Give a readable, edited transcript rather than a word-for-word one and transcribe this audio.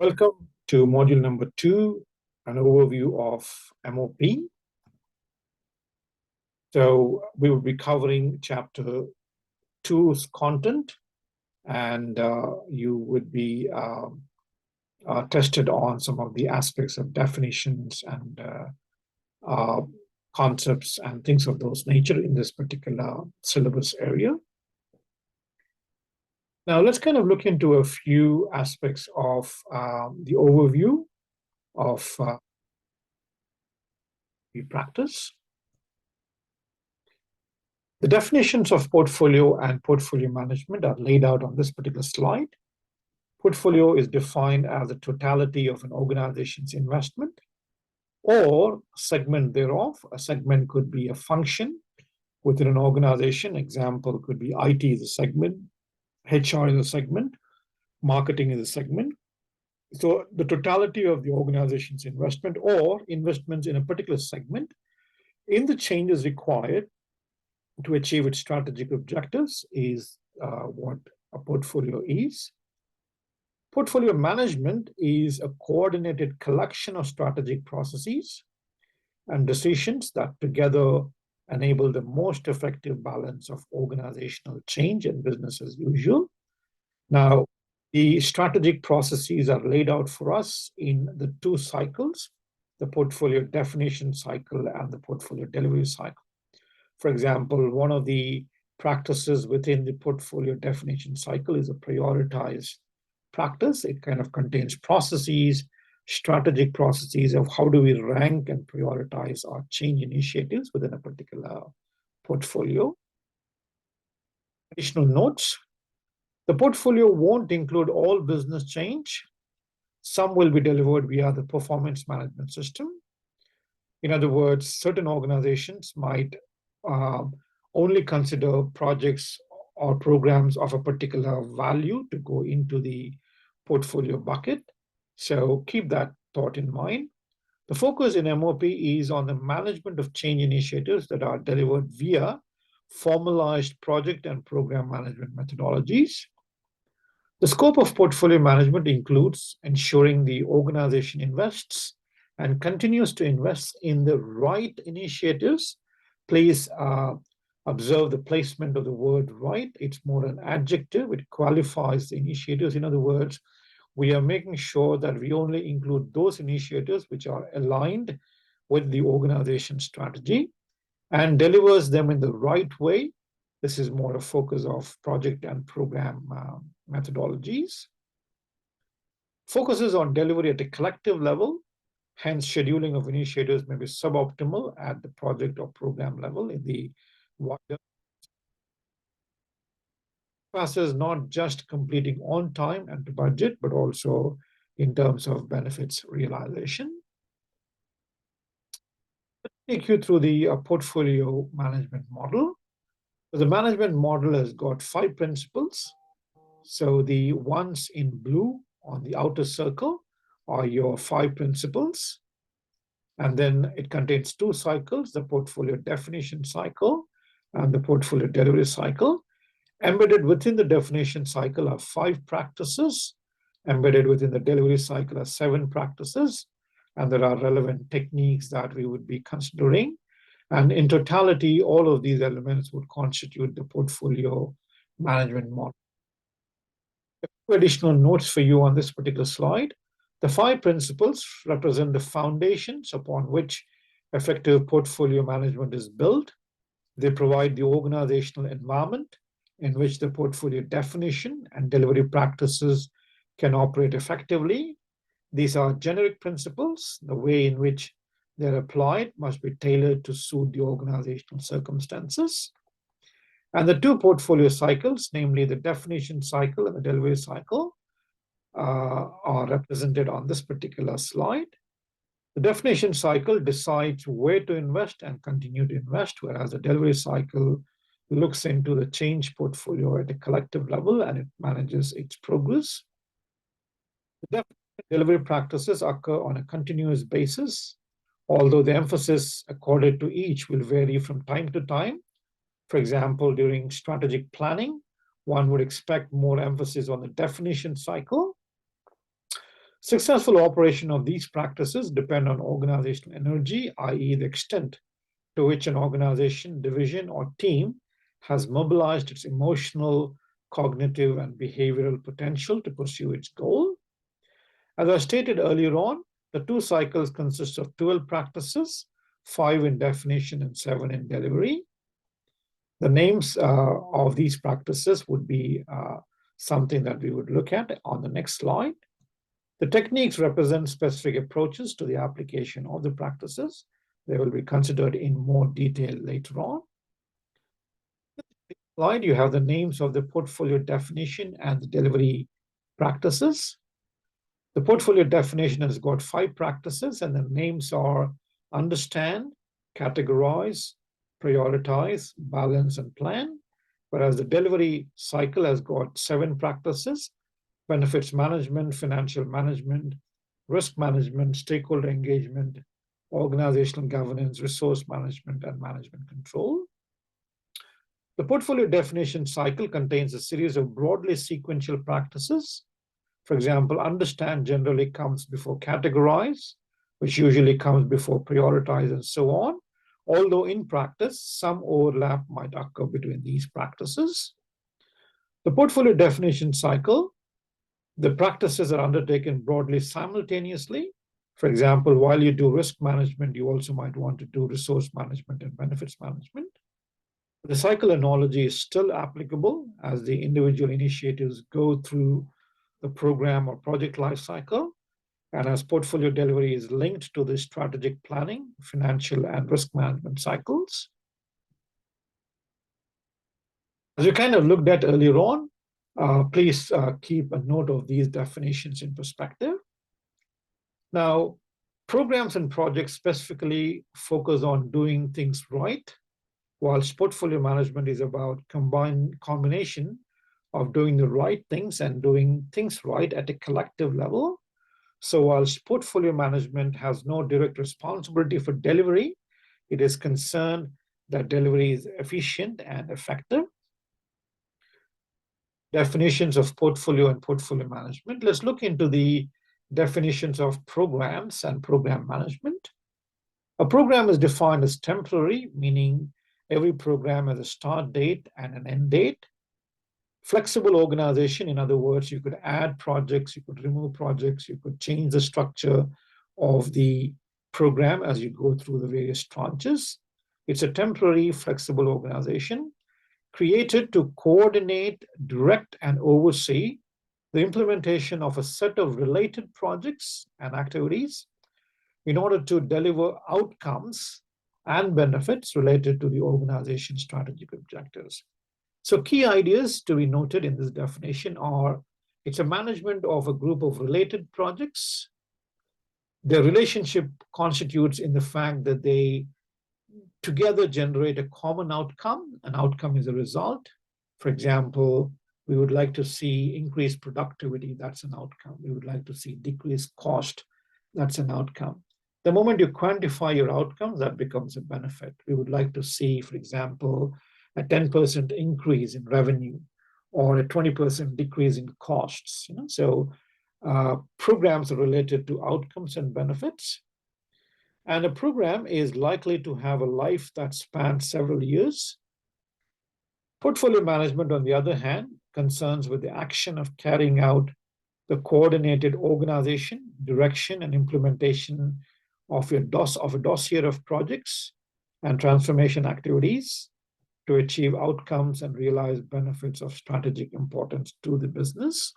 Welcome to module number 2, an overview of MoP. So we will be covering chapter 2's content, and you would be tested on some of the aspects of definitions and concepts and things of those nature in this particular syllabus area. Now let's kind of look into a few aspects of the overview of the practice. The definitions of portfolio and portfolio management are laid out on this particular slide. Portfolio is defined as the totality of an organization's investment or segment thereof. A segment could be a function within an organization. Example could be IT is a segment, HR is a segment, marketing is a segment. So the totality of the organization's investment or investments in a particular segment in the changes required to achieve its strategic objectives is what a portfolio is. Portfolio management is a coordinated collection of strategic processes and decisions that together enable the most effective balance of organizational change and business as usual. Now, the strategic processes are laid out for us in the two cycles, the portfolio definition cycle and the portfolio delivery cycle. For example, one of the practices within the portfolio definition cycle is a prioritized practice. It kind of contains processes, strategic processes of how do we rank and prioritize our change initiatives within a particular portfolio. Additional notes. The portfolio won't include all business change. Some will be delivered via the performance management system. In other words, certain organizations might only consider projects or programs of a particular value to go into the portfolio bucket. So keep that thought in mind. The focus in MoP is on the management of change initiatives that are delivered via formalized project and program management methodologies. The scope of portfolio management includes ensuring the organization invests and continues to invest in the right initiatives. Please observe the placement of the word right. It's more an adjective. It qualifies the initiatives. In other words, we are making sure that we only include those initiatives which are aligned with the organization strategy and delivers them in the right way. This is more a focus of project and program methodologies. Focuses on delivery at a collective level. Hence, scheduling of initiatives may be suboptimal at the project or program level in the wider. Passes not just completing on time and to budget, but also in terms of benefits realization. Let's take you through the portfolio management model. The management model has got 5 principles. So the ones in blue on the outer circle are your 5 principles. And then it contains 2 cycles, the portfolio definition cycle and the portfolio delivery cycle. Embedded within the definition cycle are 5 practices. Embedded within the delivery cycle are 7 practices. And there are relevant techniques that we would be considering. And in totality, all of these elements would constitute the portfolio management model. A few additional notes for you on this particular slide. The 5 principles represent the foundations upon which effective portfolio management is built. They provide the organizational environment in which the portfolio definition and delivery practices can operate effectively. These are generic principles. The way in which they're applied must be tailored to suit the organizational circumstances. And the 2 portfolio cycles, namely the definition cycle and the delivery cycle, are represented on this particular slide. The definition cycle decides where to invest and continue to invest, whereas the delivery cycle looks into the change portfolio at a collective level and it manages its progress. The delivery practices occur on a continuous basis, although the emphasis accorded to each will vary from time to time. For example, during strategic planning, one would expect more emphasis on the definition cycle. Successful operation of these practices depend on organizational energy, i.e. the extent to which an organization, division, or team has mobilized its emotional, cognitive, and behavioral potential to pursue its goal. As I stated earlier on, the 2 cycles consist of 12 practices, 5 in definition and 7 in delivery. The names of these practices would be something that we would look at on the next slide. The techniques represent specific approaches to the application of the practices. They will be considered in more detail later on. Slide, you have the names of the portfolio definition and the delivery practices. The portfolio definition has got 5 practices, and the names are understand, categorize, prioritize, balance, and plan. Whereas the delivery cycle has got 7 practices: benefits management, financial management, risk management, stakeholder engagement, organizational governance, resource management, and management control. The portfolio definition cycle contains a series of broadly sequential practices. For example, understand generally comes before categorize, which usually comes before prioritize, and so on. Although in practice, some overlap might occur between these practices. The portfolio definition cycle, the practices are undertaken broadly simultaneously. For example, while you do risk management, you also might want to do resource management and benefits management. The cycle analogy is still applicable as the individual initiatives go through the program or project lifecycle, and as portfolio delivery is linked to the strategic planning, financial, and risk management cycles. As you kind of looked at earlier on, please keep a note of these definitions in perspective. Now, programs and projects specifically focus on doing things right, whilst portfolio management is about combination of doing the right things and doing things right at a collective level. So whilst portfolio management has no direct responsibility for delivery, it is concerned that delivery is efficient and effective. Definitions of portfolio and portfolio management. Let's look into the definitions of programs and program management. A program is defined as temporary, meaning every program has a start date and an end date. Flexible organization, in other words, you could add projects, you could remove projects, you could change the structure of the program as you go through the various tranches. It's a temporary, flexible organization created to coordinate, direct, and oversee the implementation of a set of related projects and activities in order to deliver outcomes and benefits related to the organization's strategic objectives. So key ideas to be noted in this definition are, it's a management of a group of related projects. Their relationship constitutes in the fact that they together generate a common outcome. An outcome is a result. For example, we would like to see increased productivity, that's an outcome. We would like to see decreased cost, that's an outcome. The moment you quantify your outcomes, that becomes a benefit. We would like to see, for example, a 10% increase in revenue or a 20% decrease in costs. So programs are related to outcomes and benefits. And a program is likely to have a life that spans several years. Portfolio management, on the other hand, concerns with the action of carrying out the coordinated organization, direction, and implementation of a dossier of projects and transformation activities to achieve outcomes and realize benefits of strategic importance to the business.